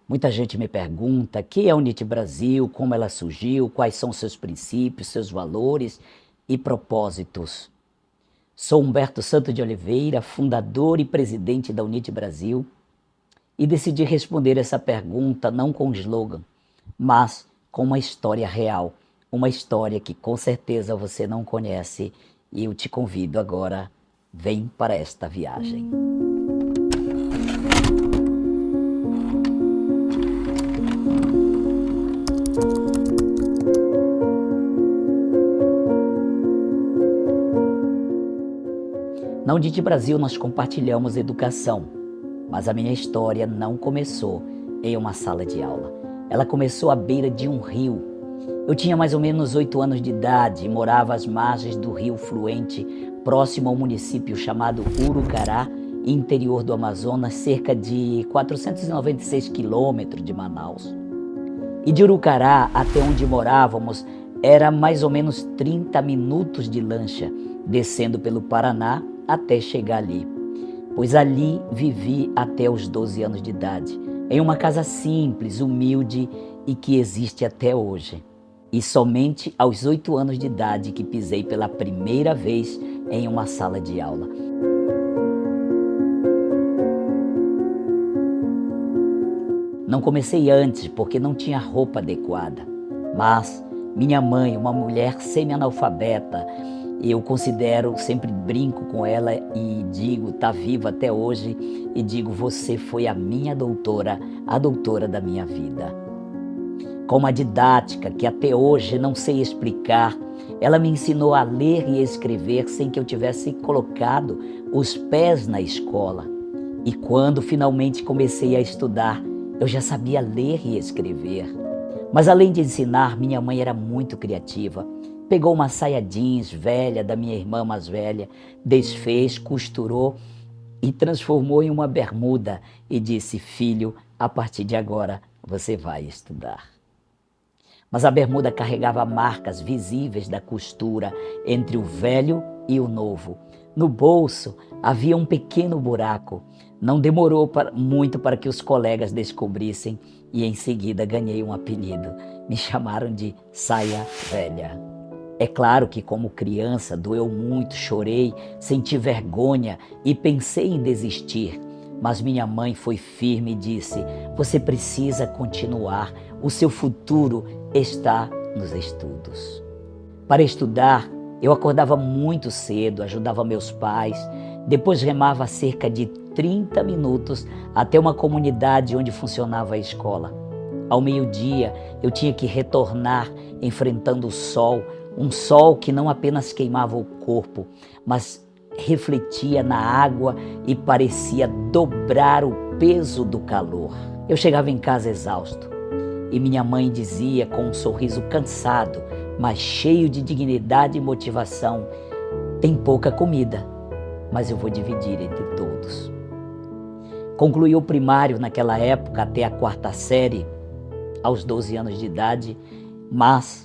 Muita gente me pergunta o que é a Unite Brasil, como ela surgiu, quais são seus princípios, seus valores e propósitos. Sou Humberto Santos de Oliveira, fundador e presidente da Unite Brasil, e decidi responder essa pergunta não com slogan, mas com uma história real, uma história que com certeza você não conhece, e eu te convido agora, vem para esta viagem. Na Unite Brasil nós compartilhamos educação, mas a minha história não começou em uma sala de aula. Ela começou à beira de um rio. Eu tinha mais ou menos 8 anos de idade e morava às margens do rio fluente, próximo ao município chamado Urucará, interior do Amazonas, cerca de 496 quilômetros de Manaus. E de Urucará até onde morávamos era mais ou menos 30 minutos de lancha, descendo pelo Paraná até chegar ali. Pois ali vivi até os 12 anos de idade, em uma casa simples, humilde e que existe até hoje. E somente aos 8 anos de idade que pisei pela primeira vez em uma sala de aula. Não comecei antes porque não tinha roupa adequada, mas minha mãe, uma mulher semi-analfabeta, eu considero, sempre brinco com ela e digo, está viva até hoje, e digo, você foi a minha doutora, a doutora da minha vida. Com uma didática que até hoje não sei explicar, ela me ensinou a ler e escrever sem que eu tivesse colocado os pés na escola. E quando finalmente comecei a estudar, eu já sabia ler e escrever. Mas além de ensinar, minha mãe era muito criativa. Pegou uma saia jeans velha da minha irmã mais velha, desfez, costurou e transformou em uma bermuda e disse, filho, a partir de agora você vai estudar. Mas a bermuda carregava marcas visíveis da costura entre o velho e o novo. No bolso havia um pequeno buraco. Não demorou muito para que os colegas descobrissem e em seguida ganhei um apelido. Me chamaram de saia velha. É claro que como criança doeu muito, chorei, senti vergonha e pensei em desistir. Mas minha mãe foi firme e disse, você precisa continuar, o seu futuro está nos estudos. Para estudar, eu acordava muito cedo, ajudava meus pais, depois remava cerca de 30 minutos até uma comunidade onde funcionava a escola. Ao meio-dia, eu tinha que retornar enfrentando o sol, um sol que não apenas queimava o corpo, mas refletia na água e parecia dobrar o peso do calor. Eu chegava em casa exausto e minha mãe dizia com um sorriso cansado, mas cheio de dignidade e motivação, tem pouca comida, mas eu vou dividir entre todos. Concluí o primário naquela época até a 4ª série, aos 12 anos de idade, mas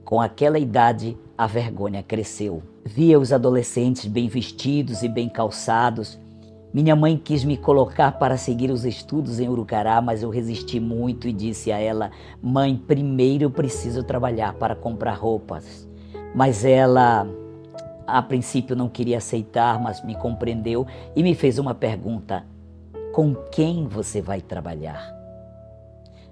com aquela idade a vergonha cresceu. Via os adolescentes bem vestidos e bem calçados. Minha mãe quis me colocar para seguir os estudos em Urucará, mas eu resisti muito e disse a ela, mãe, primeiro eu preciso trabalhar para comprar roupas. Mas ela, a princípio, não queria aceitar, mas me compreendeu e me fez uma pergunta, com quem você vai trabalhar?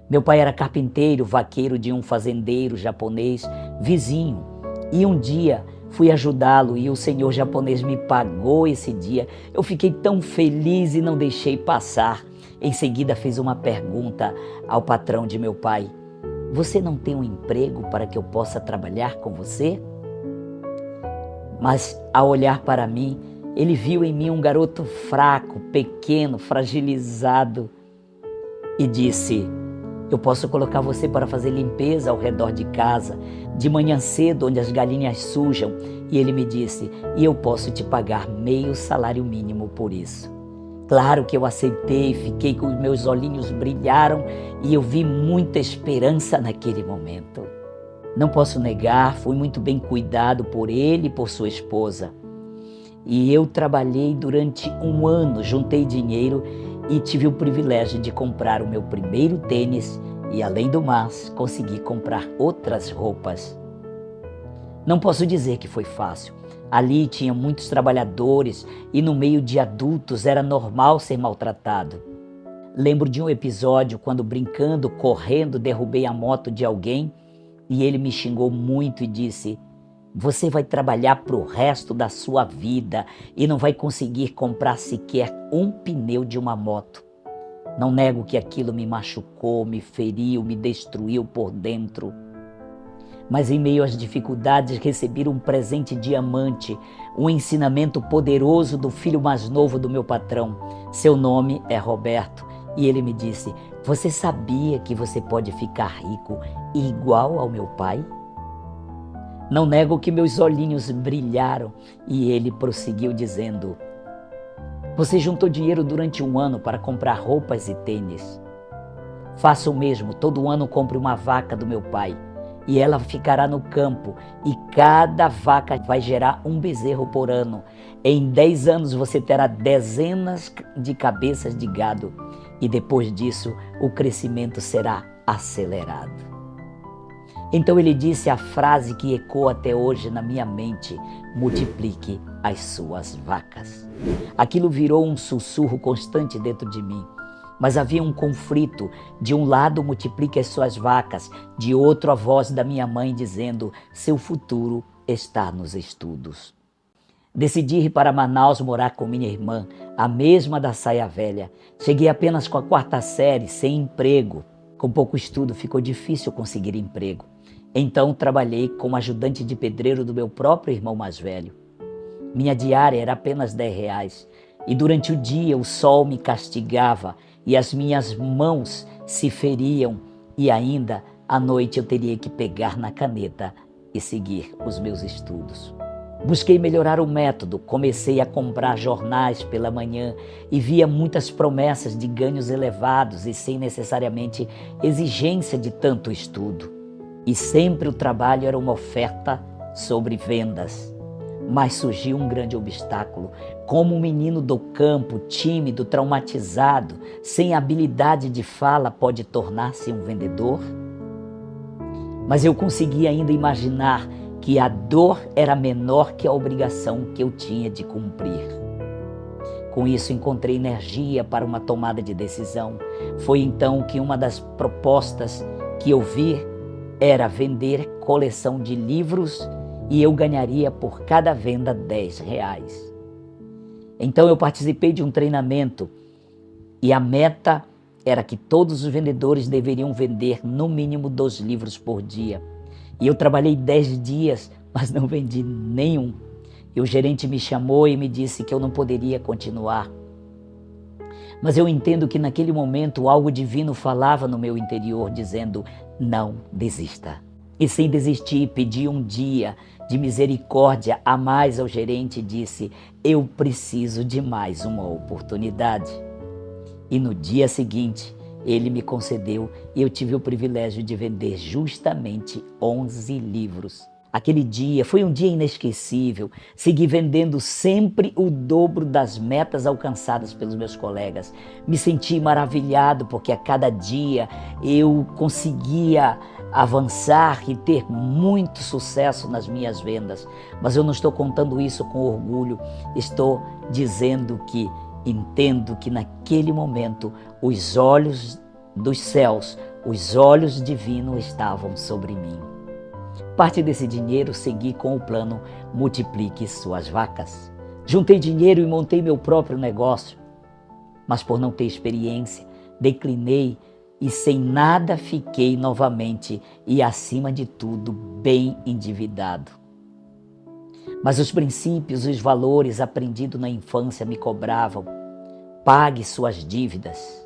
Meu pai era carpinteiro, vaqueiro de um fazendeiro japonês, vizinho. E um dia fui ajudá-lo e o senhor japonês me pagou esse dia. Eu fiquei tão feliz e não deixei passar. Em seguida fez uma pergunta ao patrão de meu pai. Você não tem um emprego para que eu possa trabalhar com você? Mas ao olhar para mim, ele viu em mim um garoto fraco, pequeno, fragilizado e disse, eu posso colocar você para fazer limpeza ao redor de casa, de manhã cedo, onde as galinhas sujam. E ele me disse, e eu posso te pagar meio salário mínimo por isso. Claro que eu aceitei, fiquei com os meus olhinhos brilharam e eu vi muita esperança naquele momento. Não posso negar, fui muito bem cuidado por ele e por sua esposa. E eu trabalhei durante 1 ano, juntei dinheiro e tive o privilégio de comprar o meu primeiro tênis e, além do mais, consegui comprar outras roupas. Não posso dizer que foi fácil. Ali tinha muitos trabalhadores e no meio de adultos era normal ser maltratado. Lembro de um episódio quando, brincando, correndo, derrubei a moto de alguém e ele me xingou muito e disse: "Você vai trabalhar para o resto da sua vida e não vai conseguir comprar sequer um pneu de uma moto." Não nego que aquilo me machucou, me feriu, me destruiu por dentro. Mas em meio às dificuldades recebi um presente diamante, um ensinamento poderoso do filho mais novo do meu patrão. Seu nome é Roberto e ele me disse: "Você sabia que você pode ficar rico igual ao meu pai?" Não nego que meus olhinhos brilharam e ele prosseguiu dizendo: "Você juntou dinheiro durante um ano para comprar roupas e tênis. Faça o mesmo, todo ano compre uma vaca do meu pai. E ela ficará no campo, e cada vaca vai gerar um bezerro por ano. Em 10 anos você terá dezenas de cabeças de gado, e depois disso o crescimento será acelerado." Então ele disse a frase que ecoa até hoje na minha mente: "Multiplique as suas vacas." Aquilo virou um sussurro constante dentro de mim. Mas havia um conflito. De um lado, multiplique as suas vacas. De outro, a voz da minha mãe dizendo: "Seu futuro está nos estudos." Decidi ir para Manaus morar com minha irmã, a mesma da saia velha. Cheguei apenas com a 4ª série, sem emprego. Com pouco estudo, ficou difícil conseguir emprego. Então, trabalhei como ajudante de pedreiro do meu próprio irmão mais velho. Minha diária era apenas R$10. E durante o dia, o sol me castigava e as minhas mãos se feriam, e ainda à noite eu teria que pegar na caneta e seguir os meus estudos. Busquei melhorar o método, comecei a comprar jornais pela manhã e via muitas promessas de ganhos elevados e sem necessariamente exigência de tanto estudo. E sempre o trabalho era uma oferta sobre vendas. Mas surgiu um grande obstáculo. Como um menino do campo, tímido, traumatizado, sem habilidade de fala, pode tornar-se um vendedor? Mas eu consegui ainda imaginar que a dor era menor que a obrigação que eu tinha de cumprir. Com isso, encontrei energia para uma tomada de decisão. Foi então que uma das propostas que eu vi era vender coleção de livros e eu ganharia por cada venda R$10. Então eu participei de um treinamento e a meta era que todos os vendedores deveriam vender no mínimo 2 livros por dia. E eu trabalhei 10 dias, mas não vendi nenhum. E o gerente me chamou e me disse que eu não poderia continuar. Mas eu entendo que naquele momento algo divino falava no meu interior dizendo: "Não desista." E sem desistir, pedi um dia de misericórdia a mais ao gerente e disse: "Eu preciso de mais uma oportunidade." E no dia seguinte, ele me concedeu e eu tive o privilégio de vender justamente 11 livros. Aquele dia foi um dia inesquecível. Segui vendendo sempre o dobro das metas alcançadas pelos meus colegas. Me senti maravilhado porque a cada dia eu conseguia avançar e ter muito sucesso nas minhas vendas. Mas eu não estou contando isso com orgulho. Estou dizendo que entendo que naquele momento os olhos dos céus, os olhos divinos estavam sobre mim. Parte desse dinheiro segui com o plano Multiplique Suas Vacas. Juntei dinheiro e montei meu próprio negócio. Mas por não ter experiência, declinei e sem nada fiquei novamente e, acima de tudo, bem endividado. Mas os princípios e os valores aprendidos na infância me cobravam: pague suas dívidas.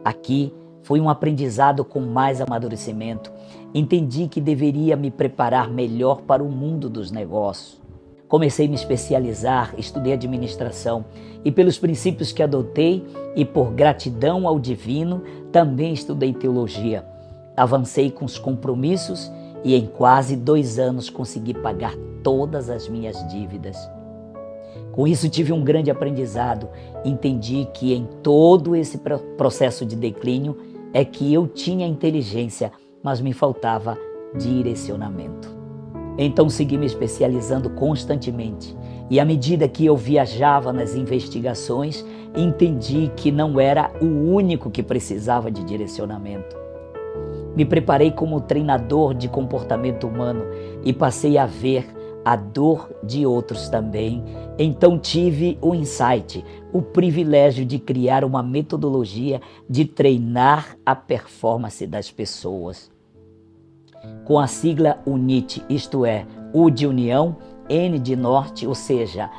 Aqui foi um aprendizado com mais amadurecimento. Entendi que deveria me preparar melhor para o mundo dos negócios. Comecei a me especializar, estudei administração e pelos princípios que adotei e por gratidão ao divino, também estudei teologia. Avancei com os compromissos e em quase 2 anos consegui pagar todas as minhas dívidas. Com isso tive um grande aprendizado. Entendi que em todo esse processo de declínio é que eu tinha inteligência, mas me faltava direcionamento. Então segui me especializando constantemente e à medida que eu viajava nas investigações, entendi que não era o único que precisava de direcionamento. Me preparei como treinador de comportamento humano e passei a ver a dor de outros também. Então tive o insight, o privilégio de criar uma metodologia de treinar a performance das pessoas. Com a sigla UNIT, isto é, U de união, N de norte, ou seja,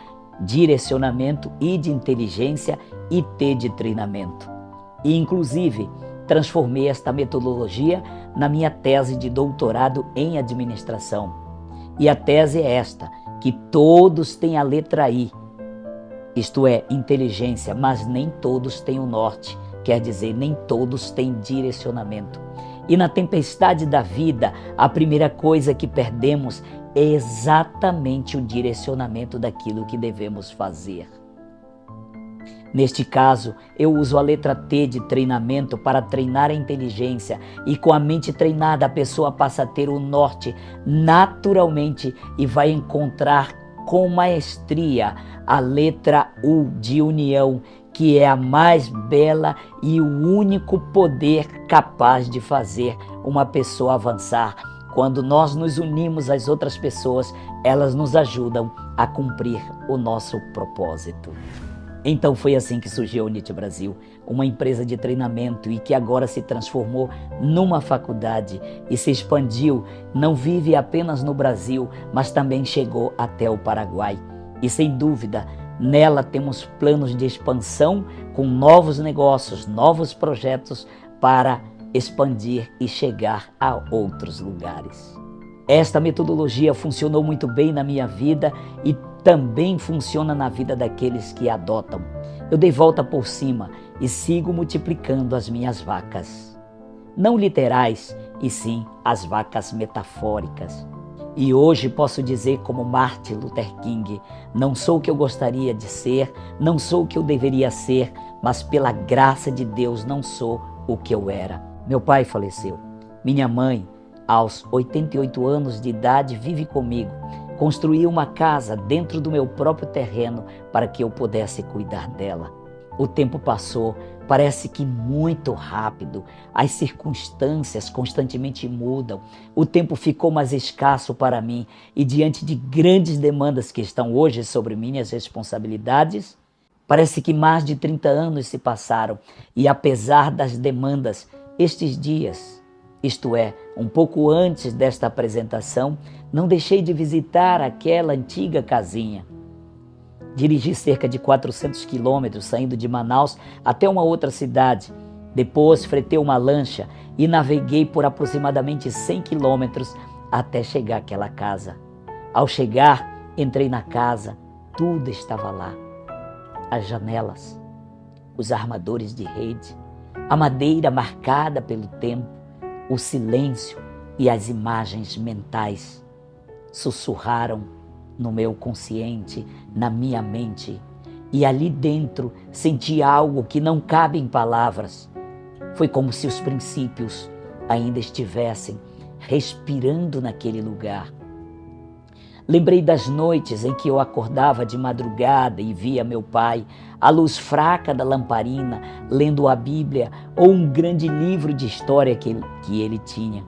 direcionamento, I de inteligência e T de treinamento. E inclusive transformei esta metodologia na minha tese de doutorado em administração. E a tese é esta, que todos têm a letra I, isto é, inteligência, mas nem todos têm o norte, quer dizer, nem todos têm direcionamento. E na tempestade da vida, a primeira coisa que perdemos é exatamente o direcionamento daquilo que devemos fazer. Neste caso, eu uso a letra T de treinamento para treinar a inteligência e com a mente treinada a pessoa passa a ter o norte naturalmente e vai encontrar com maestria a letra U de união, que é a mais bela e o único poder capaz de fazer uma pessoa avançar. Quando nós nos unimos às outras pessoas, elas nos ajudam a cumprir o nosso propósito. Então foi assim que surgiu a UNIT Brasil, uma empresa de treinamento e que agora se transformou numa faculdade e se expandiu, não vive apenas no Brasil, mas também chegou até o Paraguai. E sem dúvida, nela temos planos de expansão com novos negócios, novos projetos para expandir e chegar a outros lugares. Esta metodologia funcionou muito bem na minha vida e também funciona na vida daqueles que a adotam. Eu dei volta por cima e sigo multiplicando as minhas vacas. Não literais, e sim as vacas metafóricas. E hoje posso dizer como Martin Luther King, não sou o que eu gostaria de ser, não sou o que eu deveria ser, mas pela graça de Deus não sou o que eu era. Meu pai faleceu. Minha mãe, aos 88 anos de idade, vive comigo. Construí uma casa dentro do meu próprio terreno para que eu pudesse cuidar dela. O tempo passou, parece que muito rápido. As circunstâncias constantemente mudam. O tempo ficou mais escasso para mim e diante de grandes demandas que estão hoje sobre minhas responsabilidades, parece que mais de 30 anos se passaram e apesar das demandas, estes dias, isto é, um pouco antes desta apresentação, não deixei de visitar aquela antiga casinha. Dirigi cerca de 400 quilômetros saindo de Manaus até uma outra cidade. Depois fretei uma lancha e naveguei por aproximadamente 100 quilômetros até chegar àquela casa. Ao chegar, entrei na casa, tudo estava lá. As janelas, os armadores de rede, a madeira marcada pelo tempo, o silêncio e as imagens mentais sussurraram no meu consciente, na minha mente, e ali dentro senti algo que não cabe em palavras. Foi como se os princípios ainda estivessem respirando naquele lugar. Lembrei das noites em que eu acordava de madrugada e via meu pai, à luz fraca da lamparina, lendo a Bíblia ou um grande livro de história que ele tinha.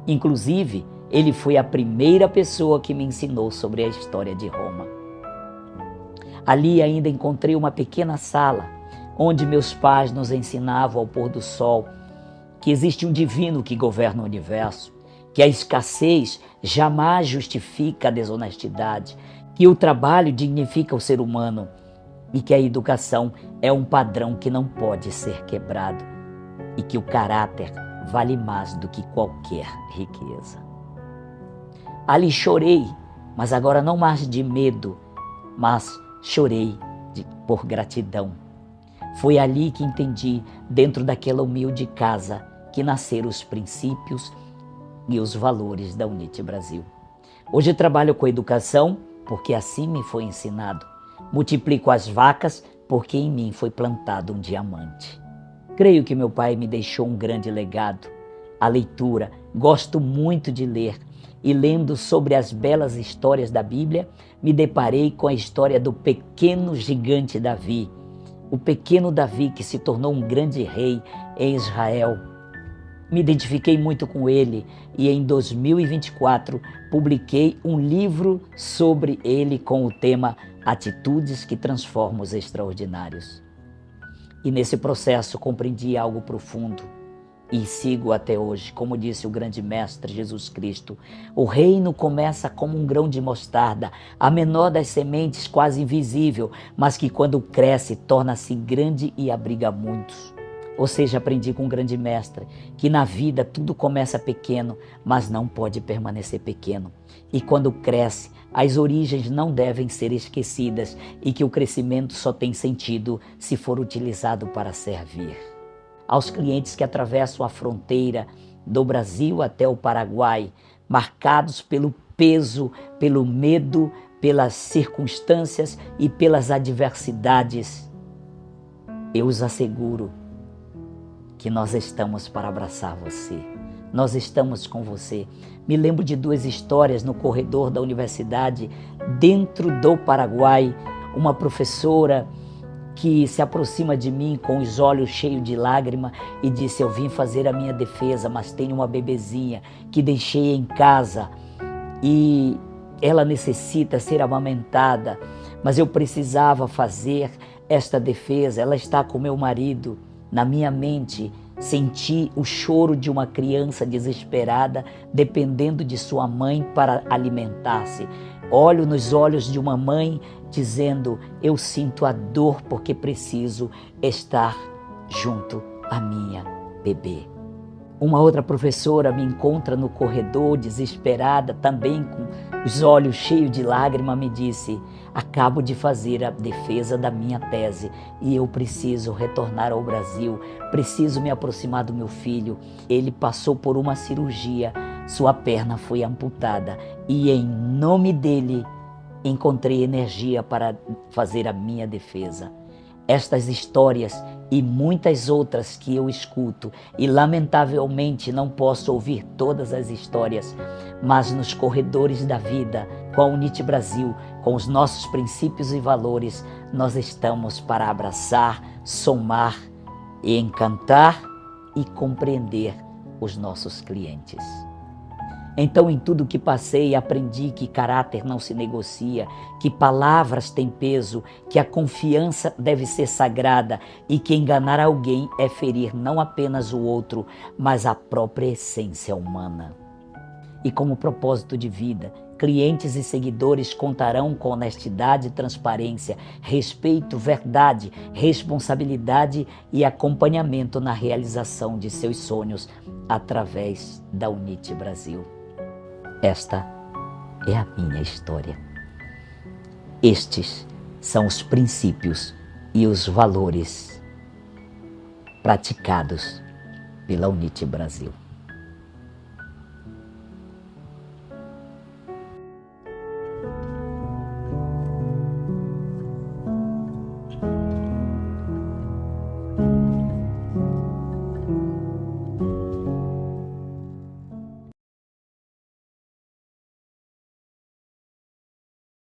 Inclusive, ele foi a primeira pessoa que me ensinou sobre a história de Roma. Ali ainda encontrei uma pequena sala, onde meus pais nos ensinavam ao pôr do sol que existe um divino que governa o universo, que a escassez jamais justifica a desonestidade, que o trabalho dignifica o ser humano e que a educação é um padrão que não pode ser quebrado e que o caráter vale mais do que qualquer riqueza. Ali chorei, mas agora não mais de medo, mas chorei por gratidão. Foi ali que entendi, dentro daquela humilde casa, que nasceram os princípios e os valores da UNIT Brasil. Hoje trabalho com educação porque assim me foi ensinado, multiplico as vacas, porque em mim foi plantado um diamante. Creio que meu pai me deixou um grande legado. A leitura, gosto muito de ler, e lendo sobre as belas histórias da Bíblia, me deparei com a história do pequeno gigante Davi. O pequeno Davi que se tornou um grande rei em Israel. Me identifiquei muito com ele e em 2024 publiquei um livro sobre ele com o tema Atitudes que Transformam os Extraordinários. E nesse processo compreendi algo profundo e sigo até hoje. Como disse o grande mestre Jesus Cristo, o reino começa como um grão de mostarda, a menor das sementes, quase invisível, mas que quando cresce torna-se grande e abriga muitos. Ou seja, aprendi com um grande mestre que na vida tudo começa pequeno, mas não pode permanecer pequeno. E quando cresce, as origens não devem ser esquecidas e que o crescimento só tem sentido se for utilizado para servir. Aos clientes que atravessam a fronteira do Brasil até o Paraguai, marcados pelo peso, pelo medo, pelas circunstâncias e pelas adversidades, eu os asseguro que nós estamos para abraçar você. Nós estamos com você. Me lembro de 2 histórias no corredor da universidade, dentro do Paraguai. Uma professora que se aproxima de mim com os olhos cheios de lágrima e disse: eu vim fazer a minha defesa, mas tenho uma bebezinha que deixei em casa e ela necessita ser amamentada, mas eu precisava fazer esta defesa. Ela está com meu marido. Na minha mente, senti o choro de uma criança desesperada, dependendo de sua mãe para alimentar-se. Olho nos olhos de uma mãe dizendo: eu sinto a dor porque preciso estar junto à minha bebê. Uma outra professora me encontra no corredor, desesperada, também com os olhos cheios de lágrima, me disse: acabo de fazer a defesa da minha tese e eu preciso retornar ao Brasil, preciso me aproximar do meu filho. Ele passou por uma cirurgia, sua perna foi amputada e em nome dele encontrei energia para fazer a minha defesa. Estas histórias e muitas outras que eu escuto, e lamentavelmente não posso ouvir todas as histórias, mas nos corredores da vida, com a Unite Brasil, com os nossos princípios e valores, nós estamos para abraçar, somar e encantar e compreender os nossos clientes. Então, em tudo que passei, aprendi que caráter não se negocia, que palavras têm peso, que a confiança deve ser sagrada e que enganar alguém é ferir não apenas o outro, mas a própria essência humana. E como propósito de vida, clientes e seguidores contarão com honestidade e transparência, respeito, verdade, responsabilidade e acompanhamento na realização de seus sonhos através da Unite Brasil. Esta é a minha história. Estes são os princípios e os valores praticados pela Unite Brasil.